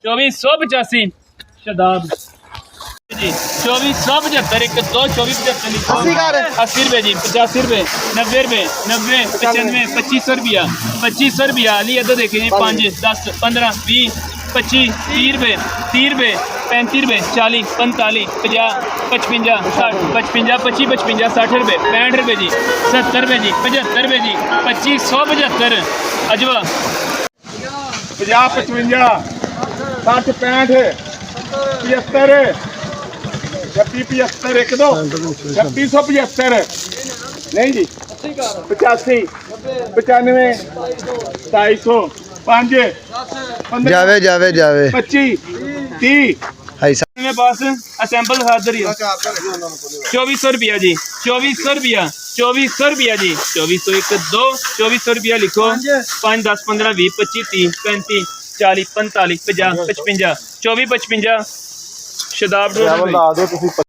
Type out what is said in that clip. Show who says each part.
Speaker 1: 2485 शदाब जी 2475 1 2 2475 80 रुपए जी 85 रुपए 90 रुपए 90 95 2500 रुपया 2500 रुपया अली अदो देखे 5 10 15 20 25 30 रुपए 30 रुपए 35 रुपए 40 45 50 55 60 55 25 55 60 रुपए 65 रुपए जी 70 रुपए जी 75 रुपए जी 2575 अजवा
Speaker 2: 50 55 60 65 75 छब्बी 75 1 2 2675 नहीं जी 85 95 250 5
Speaker 3: जावे जावे जावे
Speaker 2: 25 30
Speaker 3: भाई साहब
Speaker 1: मेरे पास असैम्बल हाजिर ही 2400 रुपया जी 2400 रुपया 2400 रुपया जी 2401 2 2400 रुपया लिखो 5 10 15 20 25 30 35 40 45 50 55 24 55 शदाब